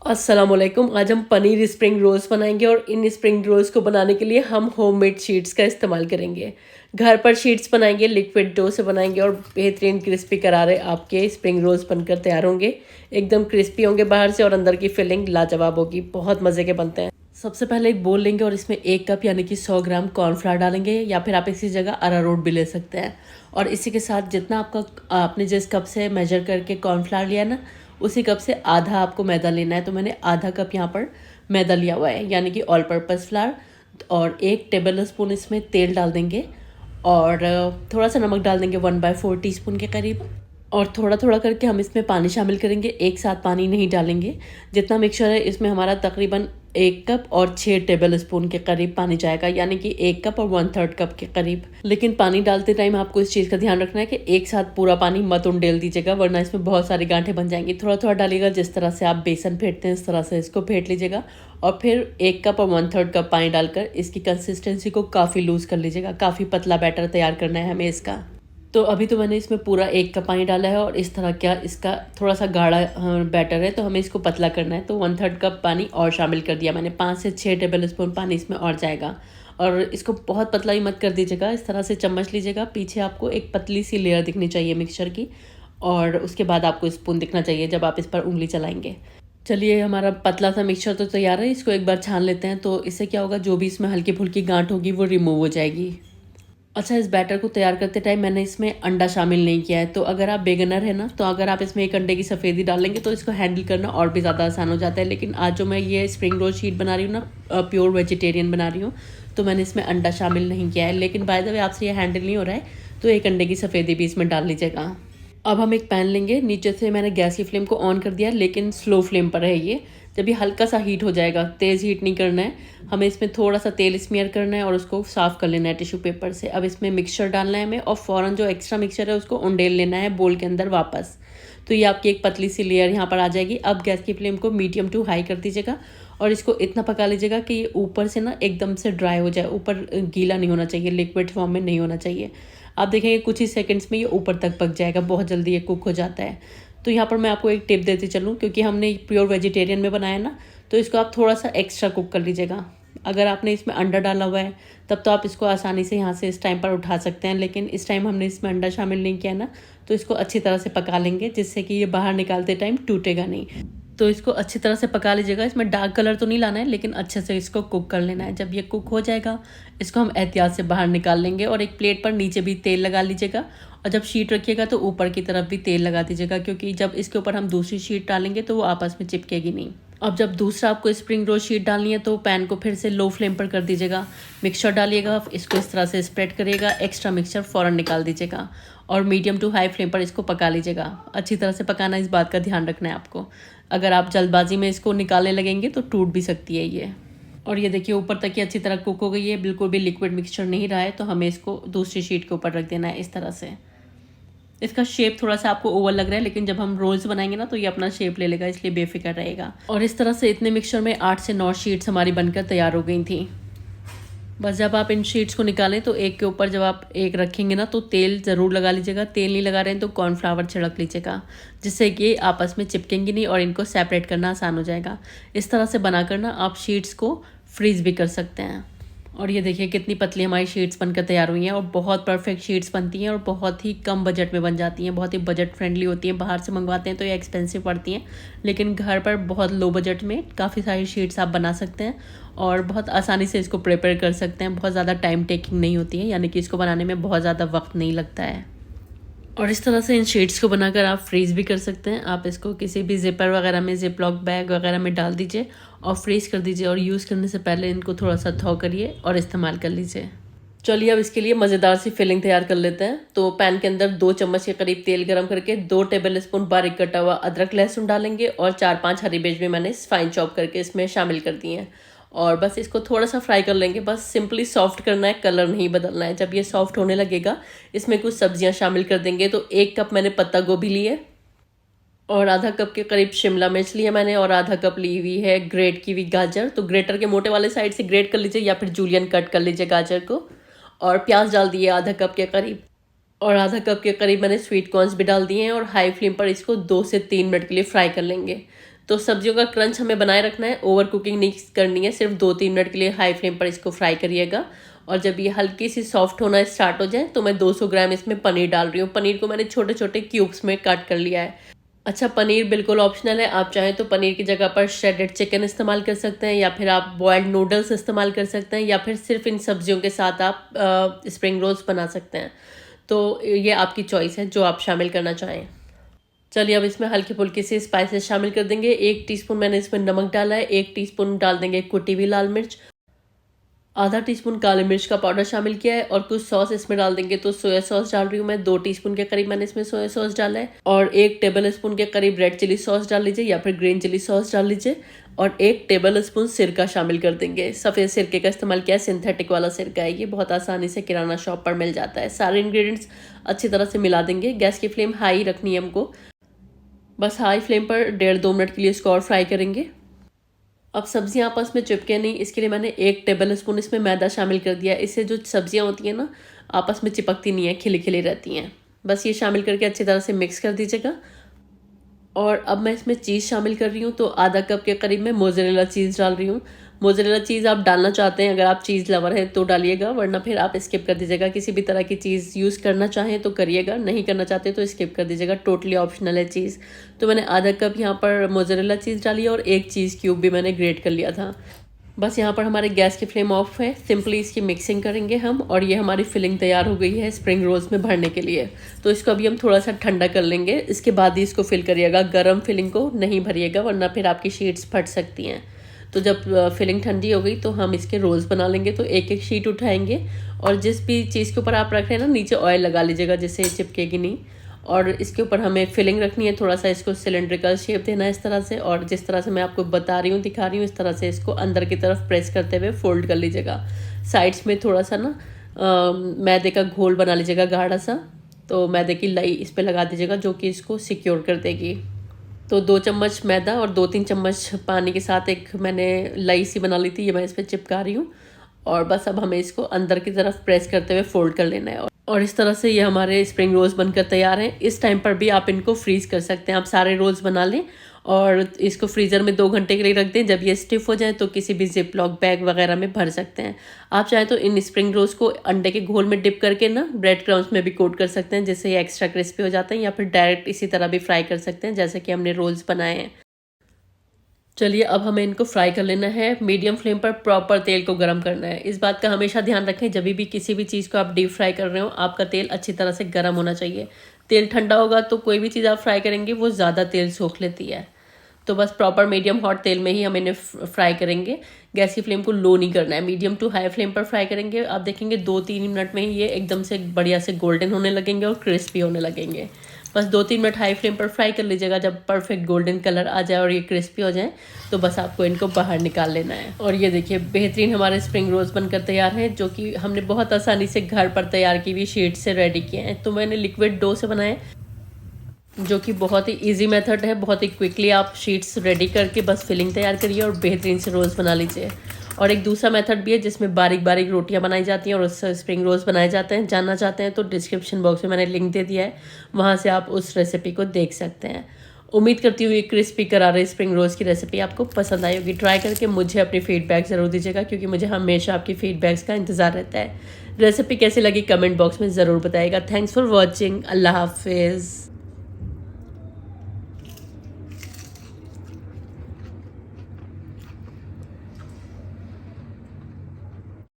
अस्सलामुअलैकुम। आज हम पनीर स्प्रिंग रोल्स बनाएंगे और इन स्प्रिंग रोल्स को बनाने के लिए हम होममेड शीट्स का इस्तेमाल करेंगे। घर पर शीट्स बनाएंगे, लिक्विड डो से बनाएंगे और बेहतरीन क्रिस्पी करारे आपके स्प्रिंग रोल्स बनकर तैयार होंगे। एकदम क्रिस्पी होंगे बाहर से और अंदर की फिलिंग लाजवाब होगी। बहुत मज़े के बनते हैं। सबसे पहले एक बोल लेंगे और इसमें 1 कप यानी कि 100 ग्राम कॉर्नफ्लावर डालेंगे, या फिर आप इसी जगह अरारोट भी ले सकते हैं। और इसी के साथ जितना आपने जिस कप से मेजर करके कॉर्नफ्लावर लिया ना, उसी कप से आधा आपको मैदा लेना है। तो मैंने आधा कप यहाँ पर मैदा लिया हुआ है, यानी कि ऑल पर्पज़ फ्लावर। और 1 टेबल स्पून इसमें तेल डाल देंगे और थोड़ा सा नमक डाल देंगे, 1/4 टीस्पून के करीब। और थोड़ा थोड़ा करके हम इसमें पानी शामिल करेंगे, एक साथ पानी नहीं डालेंगे। जितना मिक्सचर है इसमें हमारा तकरीबन 1 कप और 6 टेबल स्पून के करीब पानी जाएगा, यानी कि 1 कप और 1/3 कप के करीब। लेकिन पानी डालते टाइम आपको इस चीज़ का ध्यान रखना है कि एक साथ पूरा पानी मत उंडेल दीजिएगा, वरना इसमें बहुत सारी गांठें बन जाएंगी। थोड़ा थोड़ा डालिएगा, जिस तरह से आप बेसन फेंटते हैं इस तरह से इसको फेंट लीजिएगा। और फिर 1 कप और 1/3 कप पानी डालकर इसकी कंसिस्टेंसी को काफ़ी लूज़ कर लीजिएगा। काफ़ी पतला बैटर तैयार करना है हमें इसका। तो अभी तो मैंने इसमें पूरा 1 कप पानी डाला है और इस तरह क्या इसका थोड़ा सा गाढ़ा बैटर है, तो हमें इसको पतला करना है। तो 1/3 कप पानी और शामिल कर दिया मैंने। 5 से 6 टेबल स्पून पानी इसमें और जाएगा। और इसको बहुत पतला ही मत कर दीजिएगा, इस तरह से चम्मच लीजिएगा। पीछे आपको एक पतली सी लेयर दिखनी चाहिए मिक्सचर की, और उसके बाद आपको स्पून दिखना चाहिए जब आप इस पर उंगली चलाएंगे। चलिए, हमारा पतला सा मिक्सचर तो तैयार है। इसको एक बार छान लेते हैं, तो इससे क्या होगा, जो भी इसमें हल्की फुल्की गांठ होगी वो रिमूव हो जाएगी। अच्छा, इस बैटर को तैयार करते टाइम मैंने इसमें अंडा शामिल नहीं किया है। तो अगर आप बेगनर है ना, तो अगर आप इसमें 1 अंडे की सफ़ेदी डालेंगे तो इसको हैंडल करना और भी ज़्यादा आसान हो जाता है। लेकिन आज जो मैं ये स्प्रिंग रोल शीट बना रही हूँ ना, प्योर वेजिटेरियन बना रही हूँ, तो मैंने इसमें अंडा शामिल नहीं किया है। लेकिन बाय द वे आपसे ये हैंडल नहीं हो रहा है, तो 1 अंडे की सफ़ेदी भी इसमें डाल लीजिएगा। अब हम एक पैन लेंगे। नीचे से मैंने गैस की फ्लेम को ऑन कर दिया, लेकिन स्लो फ्लेम पर है ये। जब ये हल्का सा हीट हो जाएगा, तेज़ हीट नहीं करना है हमें, इसमें थोड़ा सा तेल स्मीयर करना है और उसको साफ़ कर लेना है टिश्यू पेपर से। अब इसमें मिक्सचर डालना है हमें, और फ़ौरन जो एक्स्ट्रा मिक्सचर है उसको उंडेल लेना है बोल के अंदर वापस। तो ये आपकी एक पतली सी लेयर यहाँ पर आ जाएगी। अब गैस की फ्लेम को मीडियम टू हाई कर दीजिएगा और इसको इतना पका लीजिएगा कि ये ऊपर से ना एकदम से ड्राई हो जाए। ऊपर गीला नहीं होना चाहिए, लिक्विड फॉर्म में नहीं होना चाहिए। आप देखेंगे कुछ ही सेकंड्स में ये ऊपर तक पक जाएगा, बहुत जल्दी ये कुक हो जाता है। तो यहाँ पर मैं आपको एक टिप देती चलूँ, क्योंकि हमने प्योर वेजिटेरियन में बनाया ना, तो इसको आप थोड़ा सा एक्स्ट्रा कुक कर लीजिएगा। अगर आपने इसमें अंडा डाला हुआ है तब तो आप इसको आसानी से यहाँ से इस टाइम पर उठा सकते हैं, लेकिन इस टाइम हमने इसमें अंडा शामिल नहीं किया ना, तो इसको अच्छी तरह से पका लेंगे, जिससे कि ये बाहर निकालते टाइम टूटेगा नहीं। तो इसको अच्छी तरह से पका लीजिएगा। इसमें डार्क कलर तो नहीं लाना है, लेकिन अच्छे से इसको कुक कर लेना है। जब ये कुक हो जाएगा, इसको हम एहतियात से बाहर निकाल लेंगे और एक प्लेट पर नीचे भी तेल लगा लीजिएगा। और जब शीट रखिएगा तो ऊपर की तरफ भी तेल लगा दीजिएगा, क्योंकि जब इसके ऊपर हम दूसरी शीट डालेंगे तो वो आपस में चिपकेगी नहीं। अब जब दूसरा आपको स्प्रिंग रोल शीट डालनी है, तो पैन को फिर से लो फ्लेम पर कर दीजिएगा। मिक्सचर डालिएगा, इसको इस तरह से स्प्रेड करिएगा, एक्स्ट्रा मिक्सचर फ़ौरन निकाल दीजिएगा और मीडियम टू हाई फ्लेम पर इसको पका लीजिएगा। अच्छी तरह से पकाना, इस बात का ध्यान रखना है आपको। अगर आप जल्दबाजी में इसको निकालने लगेंगे तो टूट भी सकती है ये। और ये देखिए, ऊपर तक ही अच्छी तरह कुक हो गई है, बिल्कुल भी लिक्विड मिक्सचर नहीं रहा है। तो हमें इसको दूसरी शीट के ऊपर रख देना है इस तरह से। इसका शेप थोड़ा सा आपको ओवल लग रहा है, लेकिन जब हम रोल्स बनाएंगे ना तो ये अपना शेप ले लेगा, इसलिए बेफिक्र रहेगा। और इस तरह से इतने मिक्सचर में 8 से 9 शीट्स हमारी बनकर तैयार हो गई थी। बस जब आप इन शीट्स को निकालें तो एक के ऊपर जब आप एक रखेंगे ना, तो तेल ज़रूर लगा लीजिएगा। तेल नहीं लगा रहे हैं तो कॉर्नफ्लावर छिड़क लीजिएगा, जिससे कि आपस में चिपकेंगी नहीं और इनको सेपरेट करना आसान हो जाएगा। इस तरह से बनाकर ना आप शीट्स को फ्रीज़ भी कर सकते हैं। और ये देखिए कितनी पतली हमारी शीट्स बनकर तैयार हुई हैं, और बहुत परफेक्ट शीट्स बनती हैं और बहुत ही कम बजट में बन जाती हैं। बहुत ही बजट फ्रेंडली होती हैं। बाहर से मंगवाते हैं तो ये एक्सपेंसिव पड़ती हैं, लेकिन घर पर बहुत लो बजट में काफ़ी सारी शीट्स आप बना सकते हैं और बहुत आसानी से इसको प्रिपेयर कर सकते हैं। बहुत ज़्यादा टाइम टेकिंग नहीं होती है, यानी कि इसको बनाने में बहुत ज़्यादा वक्त नहीं लगता है। और इस तरह से इन शीट्स को बनाकर आप फ्रीज़ भी कर सकते हैं। आप इसको किसी भी जिपर वगैरह में, जिप लॉक बैग वगैरह में डाल दीजिए और फ्रीज़ कर दीजिए। और यूज़ करने से पहले इनको थोड़ा सा थॉ करिए और इस्तेमाल कर लीजिए। चलिए, अब इसके लिए मज़ेदार सी फिलिंग तैयार कर लेते हैं। तो पैन के अंदर 2 चम्मच के करीब तेल गरम करके 2 टेबल स्पून बारीक कटा हुआ अदरक लहसुन डालेंगे और 4-5 हरी मिर्च भी मैंने फाइन चॉप करके इसमें शामिल कर दी हैं। और बस इसको थोड़ा सा फ्राई कर लेंगे। बस सिंपली सॉफ्ट करना है, कलर नहीं बदलना है। जब ये सॉफ्ट होने लगेगा, इसमें कुछ सब्जियां शामिल कर देंगे। तो 1 कप मैंने पत्ता गोभी ली है और आधा कप के करीब शिमला मिर्च लिया मैंने, और आधा कप ली हुई है ग्रेट की हुई गाजर। तो ग्रेटर के मोटे वाले साइड से ग्रेट कर लीजिए, या फिर जूलियन कट कर लीजिए गाजर को। और प्याज डाल दिए आधा कप के करीब, और आधा कप के करीब मैंने स्वीट कॉर्न्स भी डाल दिए हैं। और हाई फ्लेम पर इसको 2 से 3 मिनट के लिए फ्राई कर लेंगे। तो सब्जियों का क्रंच हमें बनाए रखना है, ओवर कुकिंग नहीं करनी है। सिर्फ 2-3 मिनट के लिए हाई फ्लेम पर इसको फ्राई करिएगा। और जब ये हल्की सी सॉफ्ट होना स्टार्ट हो जाए तो मैं 200 ग्राम इसमें पनीर डाल रही हूँ। पनीर को मैंने छोटे छोटे क्यूब्स में काट कर लिया है। अच्छा, पनीर बिल्कुल ऑप्शनल है, आप चाहें तो पनीर की जगह पर श्रेडेड चिकन इस्तेमाल कर सकते हैं, या फिर आप बॉयल्ड नूडल्स इस्तेमाल कर सकते हैं, या फिर सिर्फ इन सब्जियों के साथ आप स्प्रिंग रोल्स बना सकते हैं। तो ये आपकी चॉइस है जो आप शामिल करना चाहें। चलिए अब इसमें हल्की फुल्की सी स्पाइसेस शामिल कर देंगे। 1 टीस्पून मैंने इसमें नमक डाला है, 1 टीस्पून डाल देंगे कुटी हुई लाल मिर्च, आधा टीस्पून काली मिर्च का पाउडर शामिल किया है, और कुछ सॉस इसमें डाल देंगे। तो सोया सॉस डाल रही हूँ मैं, 2 टीस्पून के करीब मैंने इसमें सोया सॉस डाला है, और 1 टेबल स्पून के करीब रेड चिली सॉस डाल लीजिए या फिर ग्रीन चिली सॉस डाल लीजिए, और 1 टेबल स्पून सिरका शामिल कर देंगे। सफ़ेद सिरके का इस्तेमाल किया है, सिंथेटिक वाला सिरका है, ये बहुत आसानी से किराना शॉप पर मिल जाता है। सारे इंग्रेडिएंट्स अच्छी तरह से मिला देंगे। गैस की फ्लेम हाई रखनी है हमको, बस हाई फ्लेम पर 1.5-2 मिनट के लिए इसको और फ्राई करेंगे। अब सब्जियां आपस में चिपके नहीं, इसके लिए मैंने 1 टेबल स्पून इसमें मैदा शामिल कर दिया। इससे जो सब्जियां होती हैं ना, आपस में चिपकती नहीं है, खिली खिली रहती हैं। बस ये शामिल करके अच्छी तरह से मिक्स कर दीजिएगा। और अब मैं इसमें चीज़ शामिल कर रही हूँ। तो आधा कप के करीब मैं मोज़रेला चीज़ डाल रही हूँ। मोज़रेला चीज़ आप डालना चाहते हैं, अगर आप चीज़ लवर हैं तो डालिएगा, वरना फिर आप स्किप कर दीजिएगा। किसी भी तरह की चीज़ यूज़ करना चाहें तो करिएगा, नहीं करना चाहते तो स्किप कर दीजिएगा। टोटली ऑप्शनल है चीज़। तो मैंने आधा कप यहाँ पर मोज़रेला चीज़ डाली, और 1 चीज़ क्यूब भी मैंने ग्रेट कर लिया था। बस यहाँ पर हमारे गैस की फ्लेम ऑफ है। सिंपली इसकी मिक्सिंग करेंगे हम, और ये हमारी फिलिंग तैयार हो गई है स्प्रिंग रोल्स में भरने के लिए। तो इसको अभी हम थोड़ा सा ठंडा कर लेंगे, इसके बाद ही इसको फिल करिएगा। गरम फिलिंग को नहीं भरिएगा, वरना फिर आपकी शीट्स फट सकती हैं। तो जब फिलिंग ठंडी हो गई तो हम इसके रोल्स बना लेंगे। तो एक एक शीट उठाएंगे, और जिस भी चीज़ के ऊपर आप रख रहे हैं ना, नीचे ऑयल लगा लीजिएगा जिससे ये चिपकेगी नहीं। और इसके ऊपर हमें फिलिंग रखनी है, थोड़ा सा इसको सिलेंड्रिकल शेप देना है इस तरह से, और जिस तरह से मैं आपको बता रही हूँ, दिखा रही हूँ, इस तरह से इसको अंदर की तरफ प्रेस करते हुए फोल्ड कर लीजिएगा। साइड्स में थोड़ा सा ना मैदे का घोल बना लीजिएगा गाढ़ा सा। तो मैदे की लाई इस पर लगा दीजिएगा, जो कि इसको सिक्योर कर देगी। तो 2 चम्मच मैदा और 2-3 चम्मच पानी के साथ एक मैंने लाई सी बना ली थी, ये मैं इस पर चिपका रही हूँ। और बस अब हमें इसको अंदर की तरफ प्रेस करते हुए फोल्ड कर लेना है। और इस तरह से ये हमारे स्प्रिंग रोल्स बनकर तैयार हैं। इस टाइम पर भी आप इनको फ्रीज़ कर सकते हैं। आप सारे रोल्स बना लें और इसको फ्रीज़र में 2 घंटे के लिए रख दें। जब ये स्टिफ हो जाए तो किसी भी जिप लॉक बैग वगैरह में भर सकते हैं। आप चाहें तो इन स्प्रिंग रोल्स को अंडे के घोल में डिप करके ना ब्रेड क्रम्स में भी कोट कर सकते हैं, जिससे ये एक्स्ट्रा क्रिस्पी हो जाते हैं, या फिर डायरेक्ट इसी तरह भी फ्राई कर सकते हैं जैसे कि हमने रोल्स बनाए हैं। चलिए अब हमें इनको फ्राई कर लेना है। मीडियम फ्लेम पर प्रॉपर तेल को गर्म करना है। इस बात का हमेशा ध्यान रखें, जब भी किसी भी चीज़ को आप डीप फ्राई कर रहे हो, आपका तेल अच्छी तरह से गर्म होना चाहिए। तेल ठंडा होगा तो कोई भी चीज़ आप फ्राई करेंगे वो ज़्यादा तेल सोख लेती है। तो बस प्रॉपर मीडियम हॉट तेल में ही हम इन्हें फ्राई करेंगे। गैस की फ्लेम को लो नहीं करना है, मीडियम टू हाई फ्लेम पर फ्राई करेंगे। आप देखेंगे 2-3 मिनट में ही ये एकदम से बढ़िया से गोल्डन होने लगेंगे और क्रिस्पी होने लगेंगे। बस 2-3 मिनट हाई फ्लेम पर फ्राई कर लीजिएगा। जब परफेक्ट गोल्डन कलर आ जाए और ये क्रिस्पी हो जाए तो बस आपको इनको बाहर निकाल लेना है। और ये देखिए बेहतरीन हमारे स्प्रिंग रोल्स बनकर तैयार हैं, जो कि हमने बहुत आसानी से घर पर तैयार की हुई शीट से रेडी किए हैं। तो मैंने लिक्विड डो से बनाए, जो कि बहुत ही इजी मेथड है। बहुत ही क्विकली आप शीट्स रेडी करके बस फिलिंग तैयार करिए और बेहतरीन से रोल्स बना लीजिए। और एक दूसरा मेथड भी है जिसमें बारीक बारीक रोटियां बनाई जाती हैं और उससे स्प्रिंग रोल्स बनाए जाते हैं। जानना चाहते हैं तो डिस्क्रिप्शन बॉक्स में मैंने लिंक दे दिया है, वहाँ से आप उस रेसिपी को देख सकते हैं। उम्मीद करती हूँ ये क्रिस्पी करारे स्प्रिंग रोल्स की रेसिपी आपको पसंद आई होगी। ट्राई करके मुझे अपनी फीडबैक ज़रूर दीजिएगा, क्योंकि मुझे हमेशा आपकी फीडबैक्स का इंतज़ार रहता है। रेसिपी कैसी लगी कमेंट बॉक्स में ज़रूर बताइएगा। Thanks for watching. अल्लाह हाफिज़।